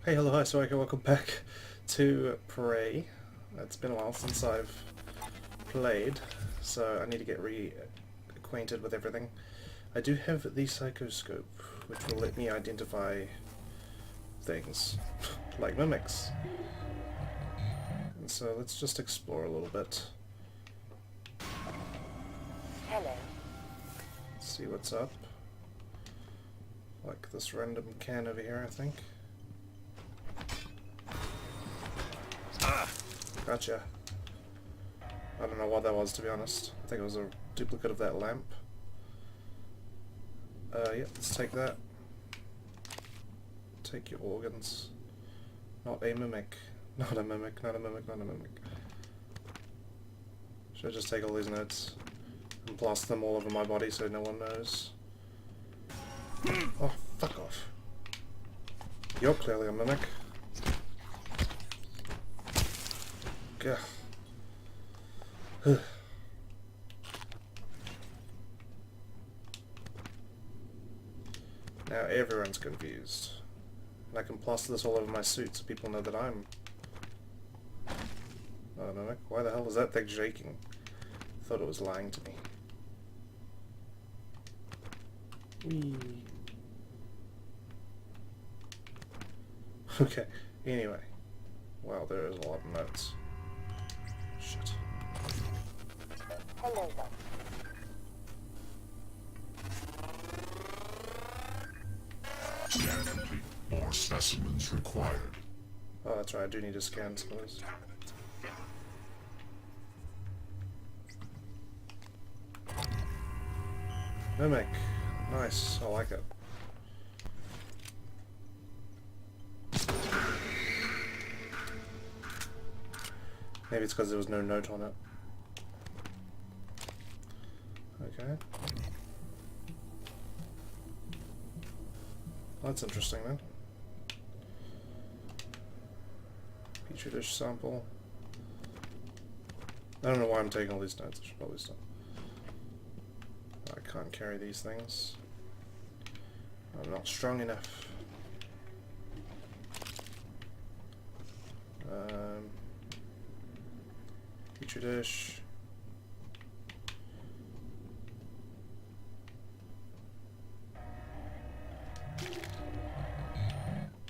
Hey, hello, hi, Psycho, welcome back to Prey. It's been a while since I've played, so I need to get reacquainted with everything. I do have the Psychoscope, which will let me identify things, like mimics. And so let's just explore a little bit. Hello. See what's up. Like this random can over here, I think. Gotcha. I don't know what that was, to be honest. I think it was a duplicate of that lamp. Yeah, let's take that. Take your organs. Not a mimic. Not a mimic, not a mimic, not a mimic. Should I just take all these notes and plaster them all over my body so no one knows? Oh, fuck off. You're clearly a mimic. Gah. Now everyone's confused. And I can plaster this all over my suit so people know that I'm not a mimic. Why the hell is that thing shaking? I thought it was lying to me. Whee. Okay, anyway. Wow, there is a lot of notes. Shit. Hello there. Scan complete. More specimens required. Oh, that's right, I do need to scan some of those. Mimic. Nice, I like it. Maybe it's because there was no note on it. Okay. That's interesting then. Petri dish sample. I don't know why I'm taking all these notes, I should probably stop. I can't carry these things. I'm not strong enough. Petri dish.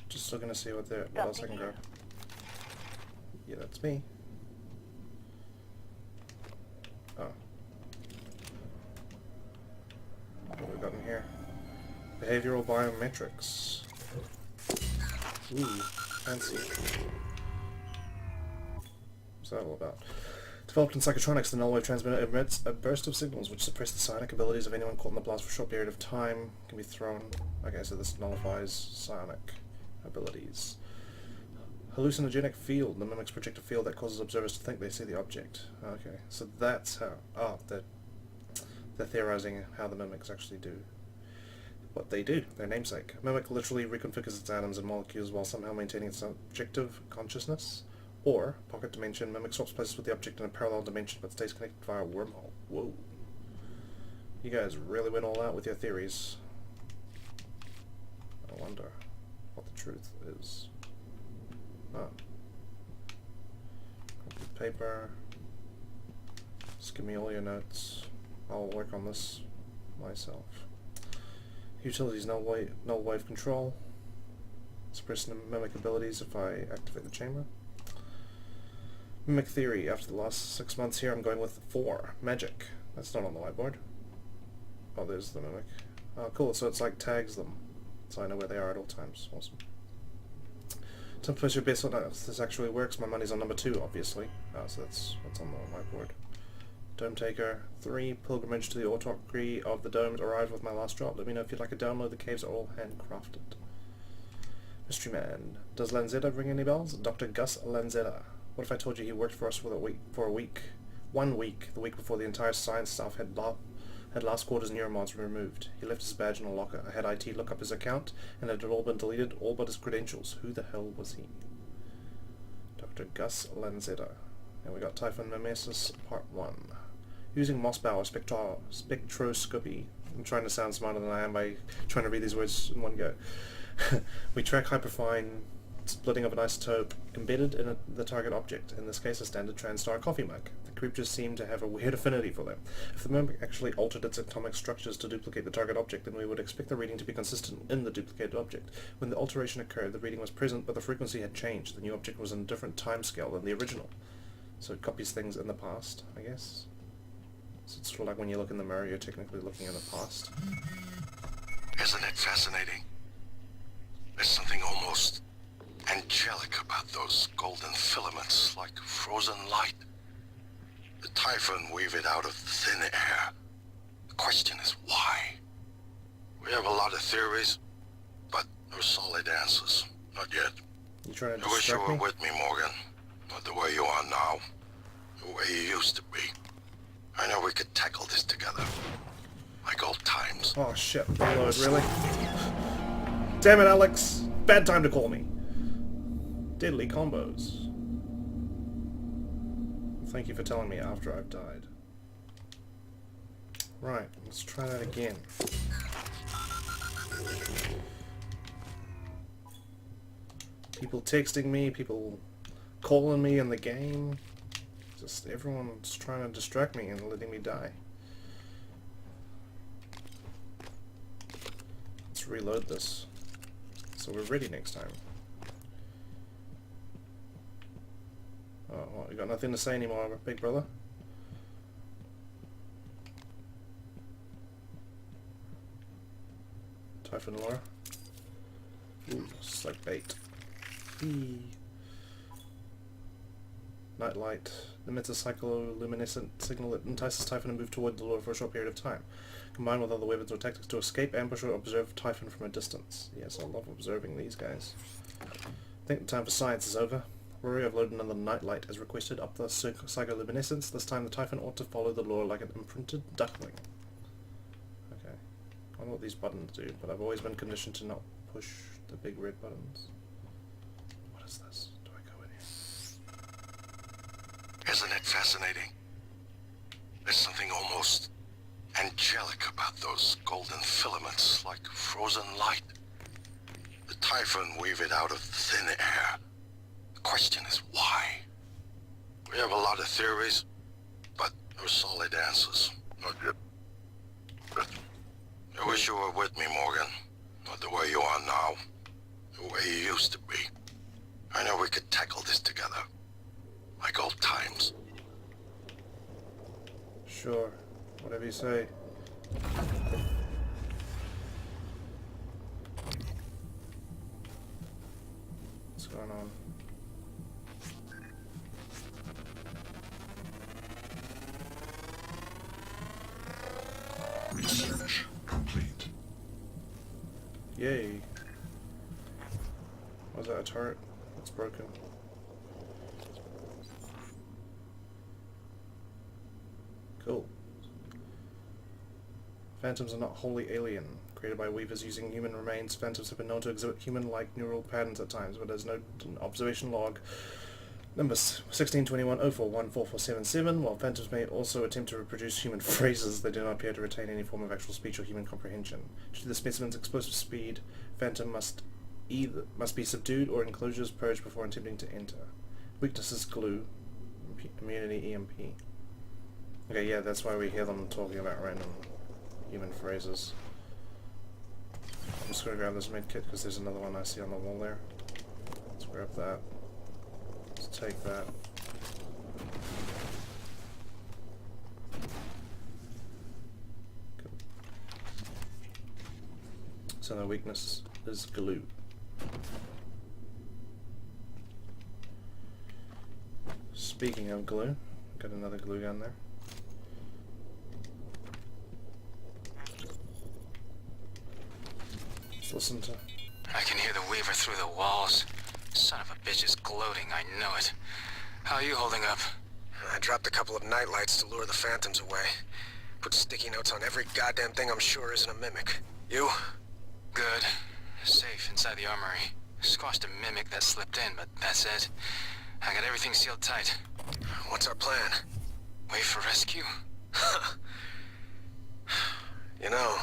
Just looking to see what else I can grab. Yeah, that's me. Oh. What have we got in here? Behavioral biometrics. Ooh, fancy. What's that all about? Developed in Psychotronics, the null wave transmitter emits a burst of signals which suppress the psionic abilities of anyone caught in the blast for a short period of time. Can be thrown. Okay, so this nullifies psionic abilities. Hallucinogenic field. The mimics project a field that causes observers to think they see the object. Okay, so that's how... Oh, they're theorizing how the mimics actually do what they do, their namesake. A mimic literally reconfigures its atoms and molecules while somehow maintaining its objective consciousness. Or, pocket dimension, mimic swaps places with the object in a parallel dimension but stays connected via a wormhole. Whoa. You guys really went all out with your theories. I wonder what the truth is. Oh. Paper. Just give me all your notes. I'll work on this myself. Utilities null wave control. Suppressing mimic abilities if I activate the chamber. Mimic theory. After the last 6 months here, I'm going with 4. Magic. That's not on the whiteboard. Oh, there's the mimic. Oh, cool. So it's like tags them, so I know where they are at all times. Awesome. Time to place your best on if this actually works. My money's on number 2, obviously. So that's what's on the whiteboard. Dome Taker. 3. Pilgrimage to the autocracy of the dome arrived with my last drop. Let me know if you'd like to download. The caves are all handcrafted. Mystery Man. Does Lanzetta ring any bells? Dr. Gus Lanzetta. What if I told you he worked for us for a week? 1 week. The week before the entire science staff had last quarter's neuromods removed. He left his badge in a locker. I had IT look up his account, and it had all been deleted, all but his credentials. Who the hell was he? Dr. Gus Lanzetta. And we got Typhon Mimesis Part 1. Using Mossbauer spectroscopy. I'm trying to sound smarter than I am by trying to read these words in one go. We track hyperfine splitting of an isotope embedded in the target object, in this case a standard TranStar coffee mug. The creatures seem to have a weird affinity for them. If the mimic actually altered its atomic structures to duplicate the target object, then we would expect the reading to be consistent in the duplicated object. When the alteration occurred, the reading was present, but the frequency had changed. The new object was in a different time scale than the original. So it copies things in the past, I guess. So it's sort of like when you look in the mirror, you're technically looking in the past. Isn't it fascinating? There's something almost angelic about those golden filaments, like frozen light. The Typhon weave it out of thin air. The question is why? We have a lot of theories, but no solid answers. Not yet. You trying to I wish you distract were me? with me, Morgan. Not the way you are now. The way you used to be. I know we could tackle this together. Like old times. Oh shit, reload, really? Damn it, Alex! Bad time to call me. Deadly combos. Thank you for telling me after I've died. Right, let's try that again. People texting me, people calling me in the game. Just everyone's trying to distract me and letting me die. Let's reload this, so we're ready next time. Oh, well, you got nothing to say anymore, big brother? Typhon lore. Ooh, it's like bait. Eee. Nightlight emits a cycloluminescent signal that entices Typhon to move toward the lure for a short period of time. Combined with other weapons or tactics to escape, ambush, or observe Typhon from a distance. Yes, I love observing these guys. I think the time for science is over. Rory, I've loaded another nightlight as requested up the cycloluminescence. This time the Typhon ought to follow the lure like an imprinted duckling. Okay. I don't know what these buttons do, but I've always been conditioned to not push the big red buttons. What is this? Do I go in here? Isn't it fascinating? There's something almost angelic about those golden filaments, like frozen light. The Typhon weave it out of thin air. The question is why? We have a lot of theories, but no solid answers. Not yet. I wish you were with me, Morgan. Not the way you are now. The way you used to be. I know we could tackle this together. Like old times. Sure. Whatever you say. What's going on? Research complete. Yay. Was that a turret? It's broken. Cool. Phantoms are not wholly alien. Created by weavers using human remains, phantoms have been known to exhibit human-like neural patterns at times, but there's no observation log. Number 1621041447. While phantoms may also attempt to reproduce human phrases, they do not appear to retain any form of actual speech or human comprehension. Due to the specimen's explosive speed, phantom must be subdued or enclosures purged before attempting to enter. Weaknesses: glue, immunity, EMP. Okay, yeah, that's why we hear them talking about random human phrases. I'm just going to grab this medkit because there's another one I see on the wall there. Let's grab that. Let's take that. Good. So the weakness is glue. Speaking of glue, got another glue gun there. Let's listen to... I can hear the weaver through the walls. Son of a bitch is gloating, I know it. How are you holding up? I dropped a couple of nightlights to lure the phantoms away. Put sticky notes on every goddamn thing I'm sure isn't a mimic. You? Good. Safe inside the armory. Squashed a mimic that slipped in, but that's it. I got everything sealed tight. What's our plan? Wait for rescue? You know,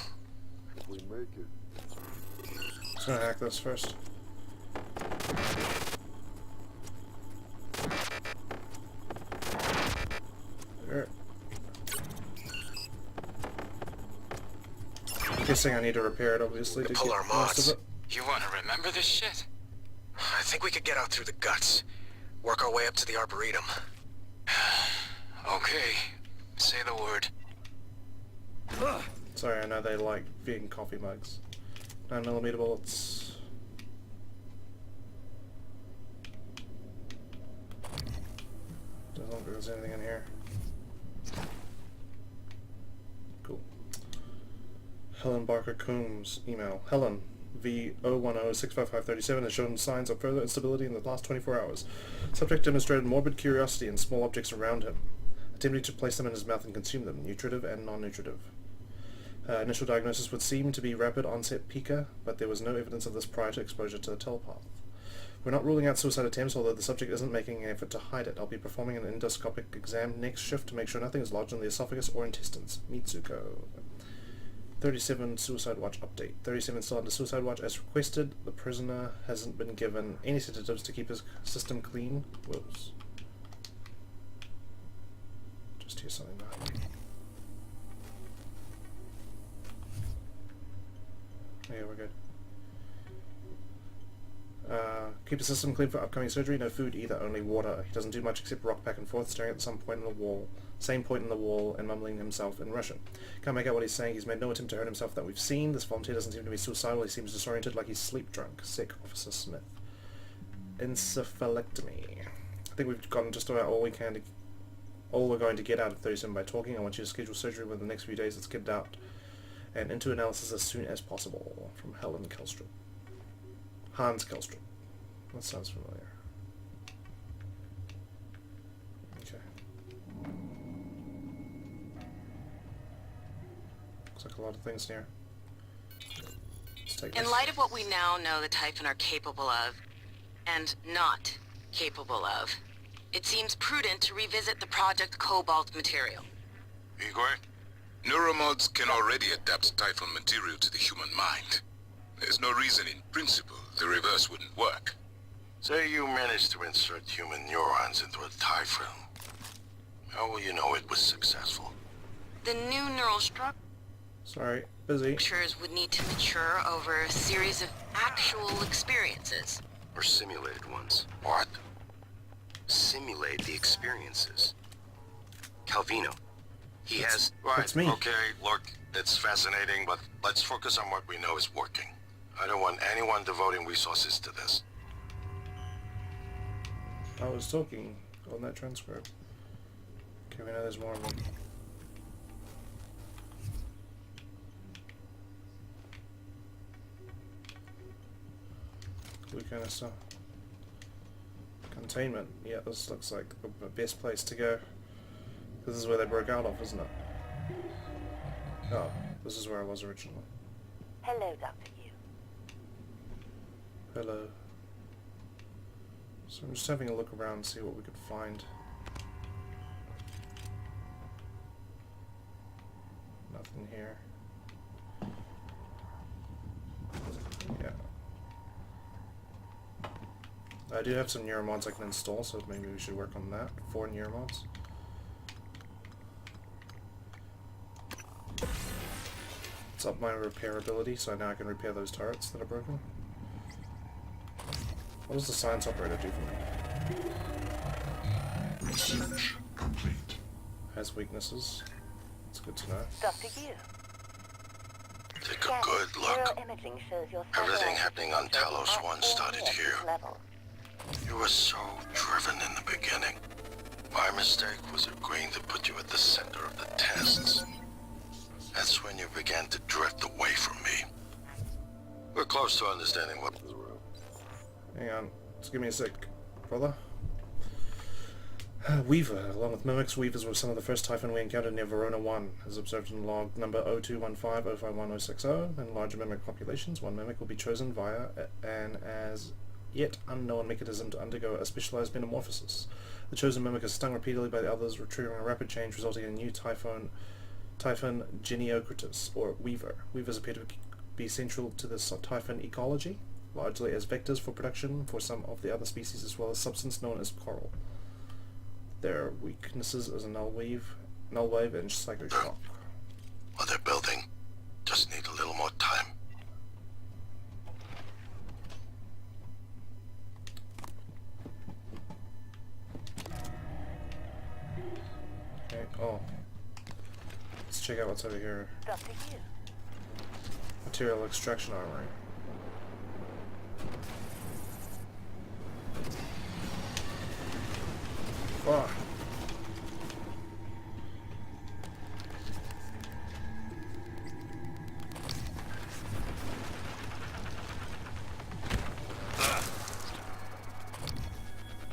Just gonna hack this first. guessing I need to repair it, obviously, to pull get our most mods. of it. You want to remember this shit? I think we could get out through the guts. Work our way up to the Arboretum. Okay. Say the word. Sorry, I know they like vegan coffee mugs. 9mm bullets. Doesn't look like there's anything in here. Cool. Helen Barker Coombs, email. Helen, V010-65537 has shown signs of further instability in the last 24 hours. Subject demonstrated morbid curiosity in small objects around him, attempting to place them in his mouth and consume them, nutritive and non-nutritive. Initial diagnosis would seem to be rapid onset pica, but there was no evidence of this prior to exposure to the telepath. We're not ruling out suicide attempts, although the subject isn't making an effort to hide it. I'll be performing an endoscopic exam next shift to make sure nothing is lodged in the esophagus or intestines. Mitsuko. 37 Suicide Watch update. 37 still under Suicide Watch as requested. The prisoner hasn't been given any sedatives to keep his system clean. Whoops. Just hear something behind me. Yeah, we're good. Keep the system clean for upcoming surgery. No food either, only water. He doesn't do much except rock back and forth, staring at some point in the wall. Same point in the wall and mumbling himself in Russian. Can't make out what he's saying. He's made no attempt to hurt himself that we've seen. This volunteer doesn't seem to be suicidal. He seems disoriented, like he's sleep drunk. Sick, Officer Smith. Encephalectomy. I think we've gotten just about all we're going to get out of 37 by talking. I want you to schedule surgery within the next few days. Let's get it out and into analysis as soon as possible. From Helen Kelstrup. Hans Kelstrup. That sounds familiar. Okay. Looks like a lot of things here. Let's take In this. light of what we now know the Typhon are capable of, and not capable of, it seems prudent to revisit the Project Cobalt material. Igor? Neuromods can already adapt Typhon material to the human mind. There's no reason in principle the reverse wouldn't work. Say you managed to insert human neurons into a Typhon. How will you know it was successful? The new neural Sorry, busy. structures would need to mature over a series of actual experiences. Or simulated ones. What? Simulate the experiences. Calvino. He has... Right, That's me. okay, look, it's fascinating, but let's focus on what we know is working. I don't want anyone devoting resources to this. I was talking on that transcript. Okay, we know there's more of them. Blue canister. Containment. Yeah, this looks like the best place to go. This is where they broke out of, isn't it? Oh, this is where I was originally. Hello, Dr. Yu. Hello. So I'm just having a look around and see what we could find. Nothing here. Yeah. I do have some neuromods I can install, so maybe we should work on that. 4 neuromods. It's up my repairability, so now I can repair those turrets that are broken. What does the science operator do for me? Research complete. Has weaknesses. It's good to know. Dr. Yu. Take a good look. Neuroimaging shows your Everything happening on Talos I started here. level. You were so driven in the beginning. My mistake was agreeing to put you at the center of the tests. That's when you began to drift away from me. We're close to understanding what... Hang on. Just give me a sec, brother. Weaver. Along with mimics, Weavers were some of the first Typhon we encountered near Verona 1, as observed in log number 0215051060. In larger mimic populations, one mimic will be chosen via an as yet unknown mechanism to undergo a specialized metamorphosis. The chosen mimic is stung repeatedly by the others, triggering a rapid change resulting in a new Typhon Geniocritus, or Weaver. Weavers appear to be central to the Typhon ecology, largely as vectors for production for some of the other species, as well as substance known as coral. Their weaknesses is a null wave, and psychoshock. What they're building just need a little more Oh. Let's check out what's over here. It's up to you. Material extraction armory. Fuck.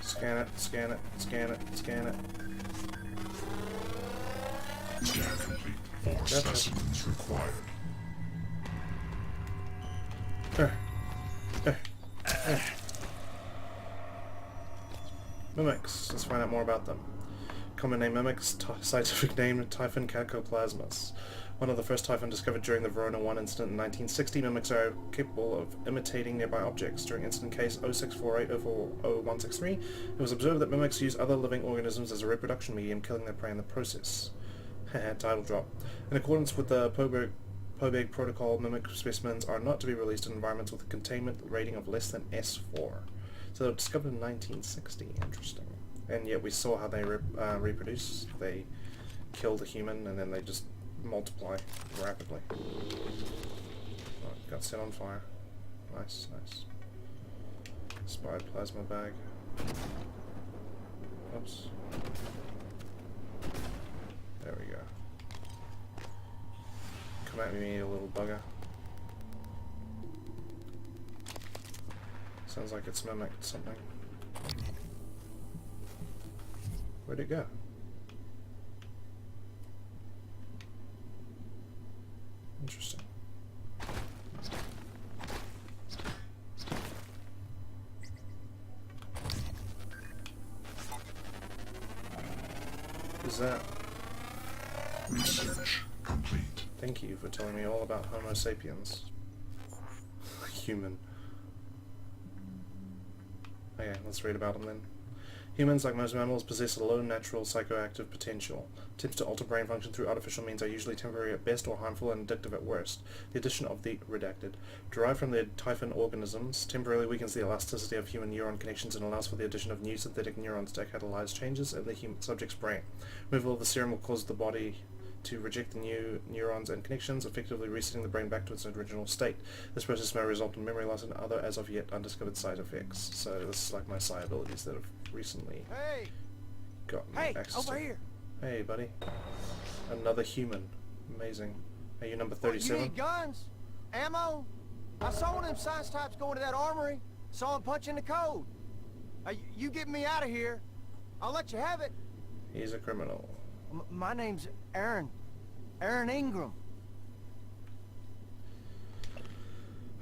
Scan it, scan it, scan it, scan it. Scan complete. More specimens required. Mimics. Let's find out more about them. Common name mimics, scientific name Typhon cacoplasmus. One of the first typhon discovered during the Verona 1 incident in 1960. Mimics are capable of imitating nearby objects. During incident case 0648040163, it was observed that mimics use other living organisms as a reproduction medium, killing their prey in the process. Title drop. In accordance with the Pobeg protocol, mimic specimens are not to be released in environments with a containment rating of less than S4. So they were discovered in 1960. Interesting. And yet we saw how they reproduce. They kill the human and then they just multiply rapidly. Oh, got set on fire. Nice, nice. Spy plasma bag. Oops. There we go. Come at me, you little bugger. Sounds like it's mimicked something. Where'd it go? Interesting. Who's that? Research complete. Thank you for telling me all about Homo sapiens. Human. Okay, let's read about them then. Humans, like most mammals, possess a low natural psychoactive potential. Attempts to alter brain function through artificial means are usually temporary at best or harmful and addictive at worst. The addition of the redacted, derived from the typhon organisms, temporarily weakens the elasticity of human neuron connections and allows for the addition of new synthetic neurons to catalyze changes in the subject's brain. Removal of the serum will cause the body to reject the new neurons and connections, effectively resetting the brain back to its original state. This process may result in memory loss and other as of yet undiscovered side effects. So this is like my psi abilities that have recently gotten access over to. here. Hey, buddy. Another human. Amazing. Are you number 37? You need guns? Ammo? I saw one of them science types going to that armory. Saw him punching the code. You get me out of here. I'll let you have it. He's a criminal. My name's Aaron. Aaron Ingram.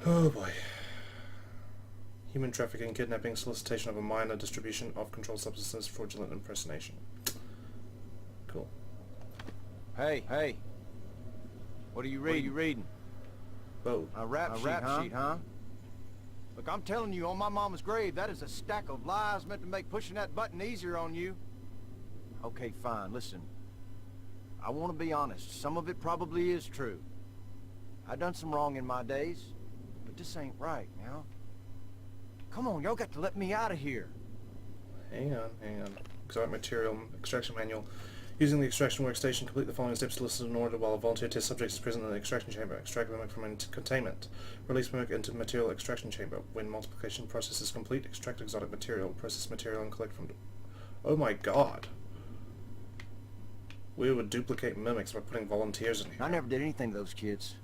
Oh boy. Human trafficking, kidnapping, solicitation of a minor, distribution of controlled substances, fraudulent impersonation. Cool. Hey. What are you reading? Whoa. A rap sheet, huh? Look, I'm telling you, on my mama's grave, that is a stack of lies meant to make pushing that button easier on you. Okay, fine, listen. I want to be honest. Some of it probably is true. I done some wrong in my days, but this ain't right, now. Come on, y'all got to let me out of here. Hang on. Exotic material extraction manual. Using the extraction workstation, complete the following steps listed in order while a volunteer test subject is present in the extraction chamber. Extract mimic from containment. Release mimic into material extraction chamber. When multiplication process is complete, extract exotic material. Process material and collect from... Oh my god. We would duplicate mimics by putting volunteers in here. I never did anything to those kids.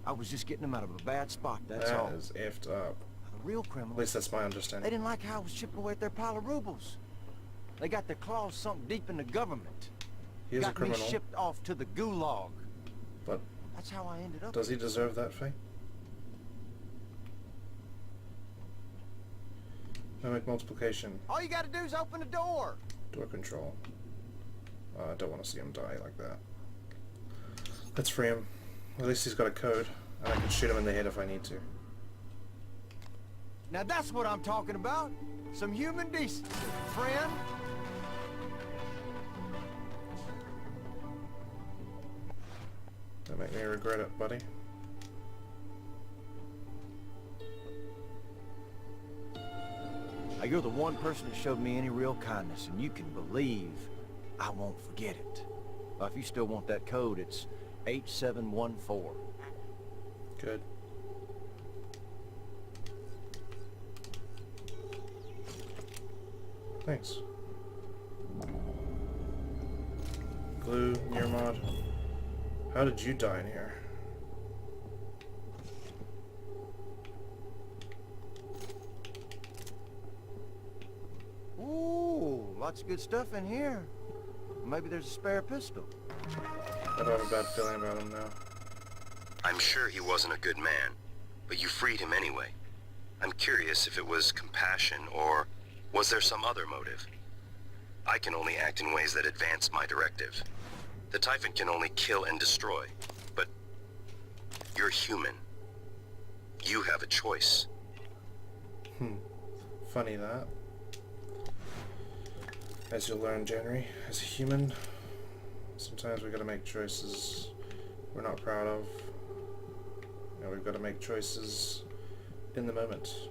I was just getting them out of a bad spot, that's all. That is effed up. The real criminals, At least that's my they understanding. didn't like how I was chipping away at their pile of rubles. They got their claws sunk deep in the government. He is a Got me criminal, shipped off to the gulag. but That's how I ended up. does he deserve that fate? Mimic multiplication. All you gotta do is open the door. Door control. I don't want to see him die like that. Let's free him. At least he's got a code, and I can shoot him in the head if I need to. Now that's what I'm talking about. Some human decency, friend. Don't make me regret it, buddy. Now, you're the one person that showed me any real kindness, and you can believe I won't forget it. If you still want that code, it's 8714. Good. Thanks. Glue, near mod. How did you die in here? Ooh, lots of good stuff in here. Maybe there's a spare pistol. I don't have a bad feeling about him now. I'm sure he wasn't a good man, but you freed him anyway. I'm curious if it was compassion or was there some other motive? I can only act in ways that advance my directive. The Typhon can only kill and destroy, but you're human. You have a choice. Funny that. As you'll learn, January, as a human, sometimes we gotta make choices we're not proud of. And we've gotta make choices in the moment.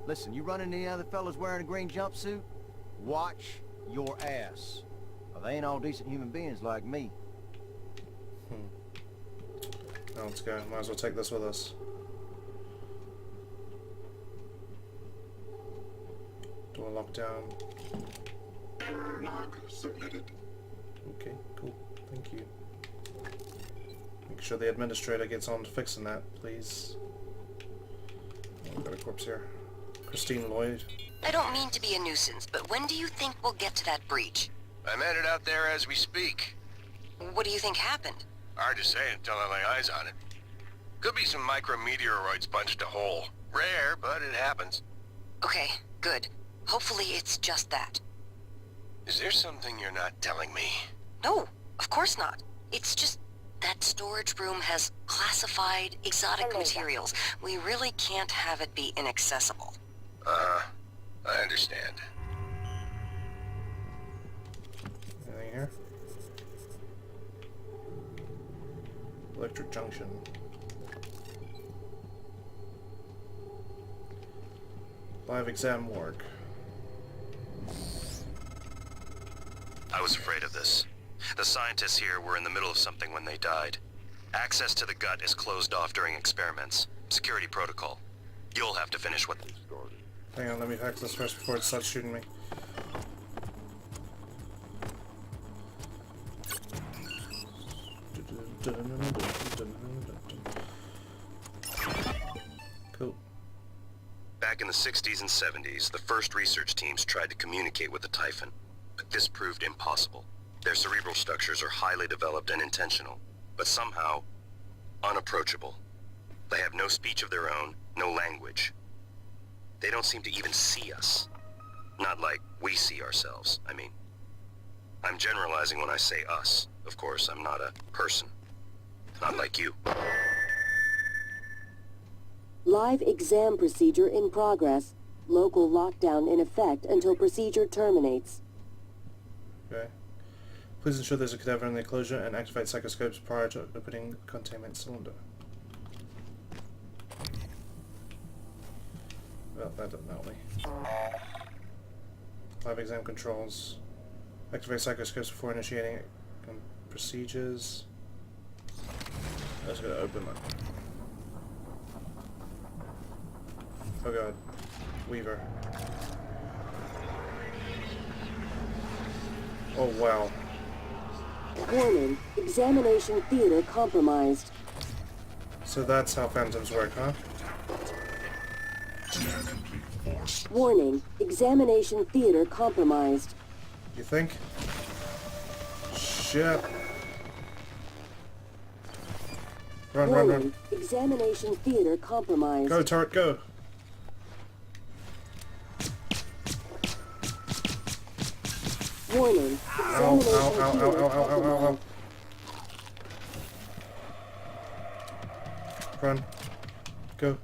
Listen, you run into any other fellas wearing a green jumpsuit? Watch your ass. Well, they ain't all decent human beings like me. Now let's go. Might as well take this with us. Door locked down. Log submitted. Okay, cool. Thank you. Make sure the administrator gets on to fixing that, please. Oh, we've got a corpse here. Christine Lloyd. I don't mean to be a nuisance, but when do you think we'll get to that breach? I'm headed out there as we speak. What do you think happened? Hard to say until I lay eyes on it. Could be some micrometeoroids punched a hole. Rare, but it happens. Okay, good. Hopefully it's just that. Is there something you're not telling me? No, of course not. It's just that storage room has classified exotic materials. We really can't have it be inaccessible. I understand. Anything here? Electric junction. Live exam morgue. I was afraid of this. The scientists here were in the middle of something when they died. Access to the gut is closed off during experiments. Security protocol. You'll have to finish what... Hang on, let me hack this first before it starts shooting me. Cool. Back in the 60s and 70s, the first research teams tried to communicate with the Typhon, but this proved impossible. Their cerebral structures are highly developed and intentional, but somehow unapproachable. They have no speech of their own, no language. They don't seem to even see us. Not like we see ourselves, I mean. I'm generalizing when I say us. Of course, I'm not a person. Not like you. Live exam procedure in progress. Local lockdown in effect until procedure terminates. Okay. Please ensure there's a cadaver in the enclosure and activate psychoscopes prior to opening containment cylinder. Well, that doesn't help me. Live exam controls. Activate psychoscopes before initiating procedures. I'm just gonna open that. Oh god. Weaver. Oh wow. Warning, examination theater compromised. So that's how phantoms work, huh? Scan complete. Force. Warning, examination theater compromised. You think? Shit. Run, run, Warning, run. examination theater compromised. Go, turret, go. Warning, Ow, examination ow, ow, ow, theater ow, ow, ow, ow, ow. compromised. Run. Go.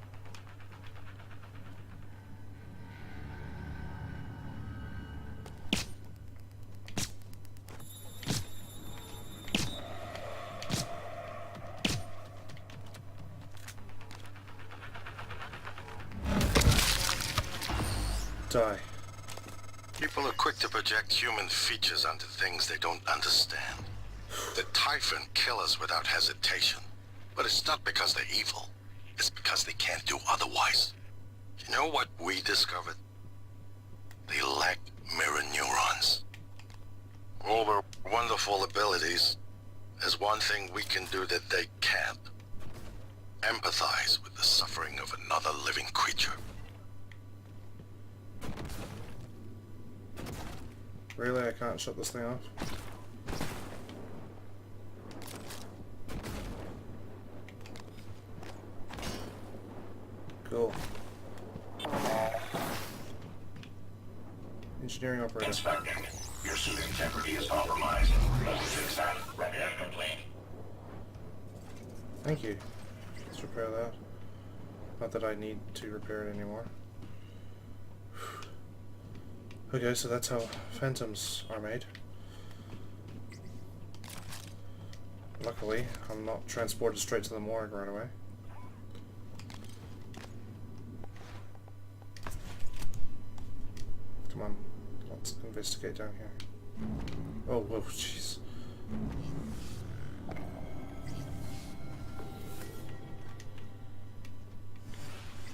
Die. People are quick to project human features onto things they don't understand. The Typhon kill us without hesitation. But it's not because they're evil. It's because they can't do otherwise. You know what we discovered? They lack mirror neurons. All their wonderful abilities, there's one thing we can do that they can't. Empathize with the suffering of another living creature. Really? I can't shut this thing off? Cool. Engineering operator. Inspecting. Your suit integrity is compromised. Logistics out. Ready and complete. Thank you. Let's repair that. Not that I need to repair it anymore. Okay, so that's how phantoms are made. Luckily, I'm not transported straight to the morgue right away. Come on, let's investigate down here. Oh, whoa, jeez.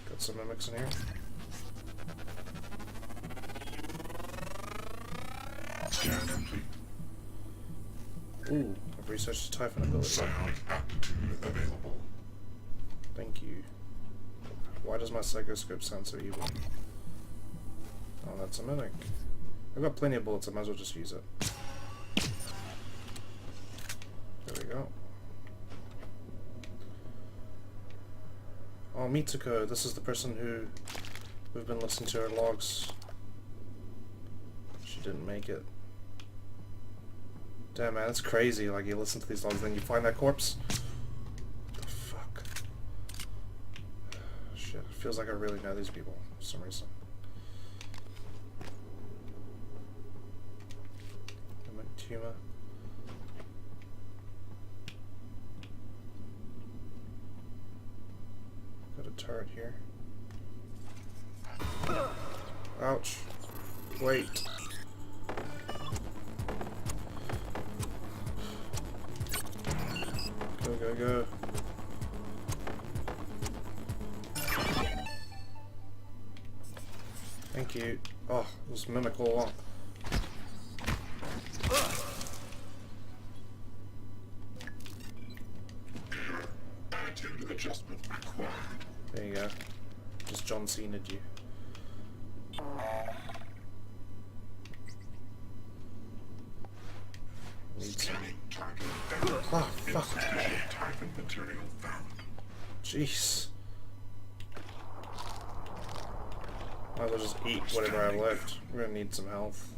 Got some mimics in here. Scan complete. Ooh, I've researched the Typhon ability. Psionic aptitude available. Thank you. Why does my psychoscope sound so evil? Oh, that's a mimic. I've got plenty of bullets, I might as well just use it. There we go. Oh, Mitsuko, this is the person who we've been listening to her logs. She didn't make it. Damn, man, it's crazy. Like, you listen to these logs, then you find that corpse. What the fuck? Shit, it feels like I really know these people for some reason. Tumor. Got a turret here. Ouch. Wait. Go, go, go. Thank you. Oh, it was mimic all along. Attitude adjustment required. There you go. Just John Cena'd you. Need some. Scanning target error. Oh, fuck. Insufficient Typhon material found. Jeez. Might as well just eat whatever I have left. We're gonna need some health.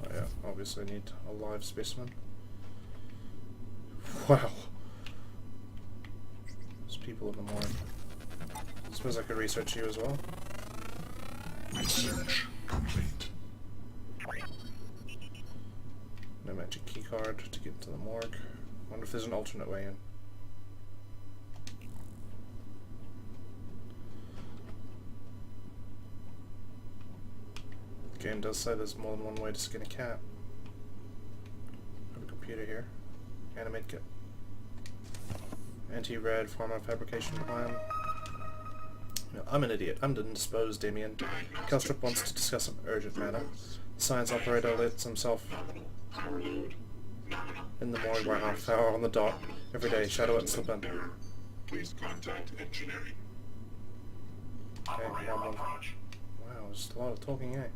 Oh yeah, obviously I need a live specimen. Wow. There's people in the morgue. I suppose I could research you as well. Research complete. No magic keycard to get to the morgue. Wonder if there's an alternate way in. The game does say there's more than one way to skin a cat. Have a computer here. Animate kit. Anti-rad pharma fabrication plan. No, I'm an idiot. I'm indisposed, Damien. Calstrip wants to discuss an urgent matter. The science operator lets himself in the morgue by half hour on the dot. Every day, shadow it and slip in. Please contact engineering. Okay, wow, just a lot of talking, eh?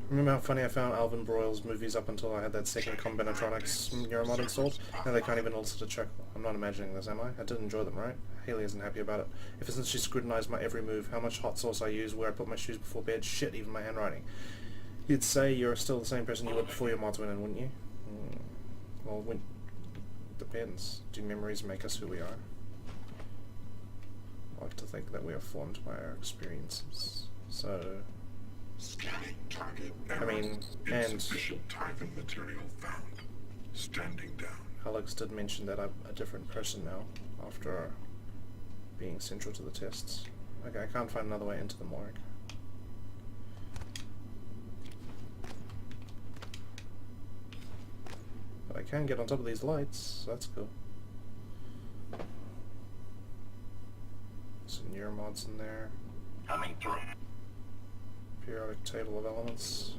Remember how funny I found Alvin Broyle's movies up until I had that second Combinatronics Neuromod installed? Now they can't even elicit a check. I'm not imagining this, am I? I did enjoy them, right? Haley isn't happy about it. Ever since she scrutinized my every move, how much hot sauce I use, where I put my shoes before bed, shit, even my handwriting. You'd say you're still the same person you were before your mods went in, wouldn't you? Well, depends. Do memories make us who we are? I like to think that we are formed by our experiences. So... Scanning target I error. mean, and Insufficient Typhon material found. Standing down. Alex did mention that I'm a different person now, after being central to the tests. Okay, I can't find another way into the morgue. But I can get on top of these lights, so that's cool. Some neuromods in there. Coming through. Periodic table of elements.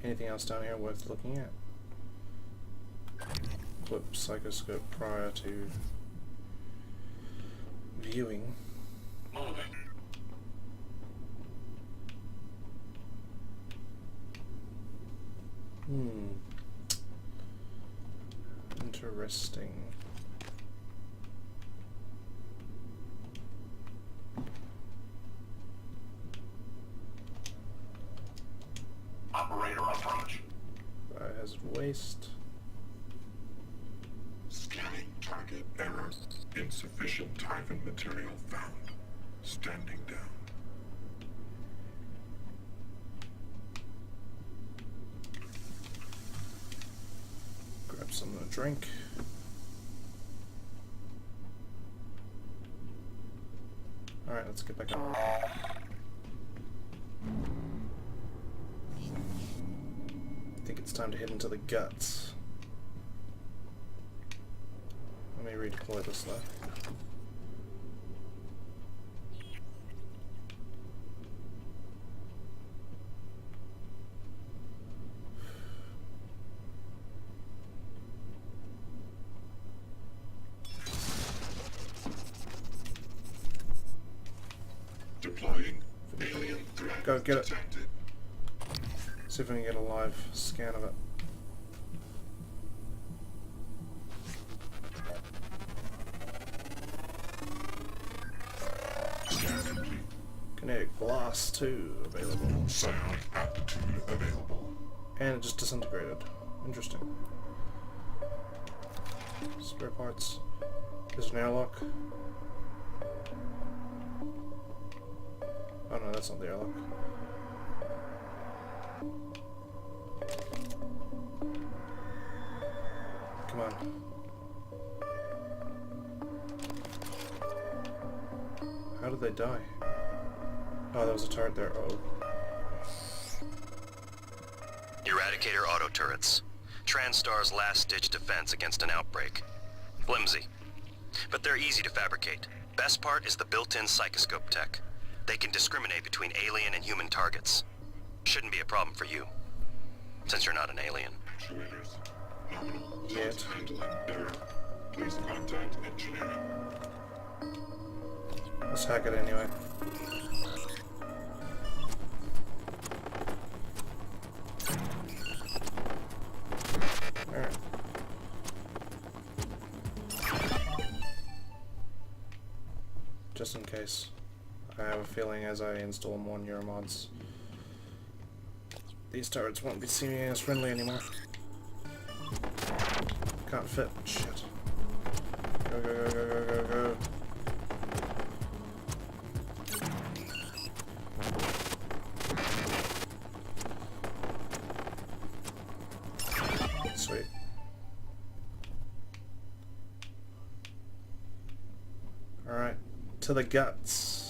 Anything else down here worth looking at? Equip psychoscope prior to viewing. Moving. Interesting. Operator approach. Biohazard waste. Scanning target error. Insufficient Typhon material found. Standing down. Grab something to drink. Alright, let's get back up. I think it's time to head into the guts. Let me redeploy this though. Deploying. Alien threat Go get it. detected. See if we can get a live scan of it. Scan complete. Kinetic blast 2 available. No psionic aptitude available. And it just disintegrated. Interesting. Spare parts. There's an airlock. Oh no, that's not the airlock. Come on. How did they die? Oh, there was a turret there. Oh. Eradicator auto turrets. TranStar's last-ditch defense against an outbreak. Flimsy. But they're easy to fabricate. Best part is the built-in psychoscope tech. They can discriminate between alien and human targets. Shouldn't be a problem for you, since you're not an alien. Actuators. Nominal Yet. fault handling error. Please contact engineering. Let's hack it anyway. Alright. Just in case. I have a feeling as I install more neuromods, these turrets won't be seeming as friendly anymore. Can't fit. Shit. Go, go, go, go, go, go, go. Sweet. Alright. To the guts.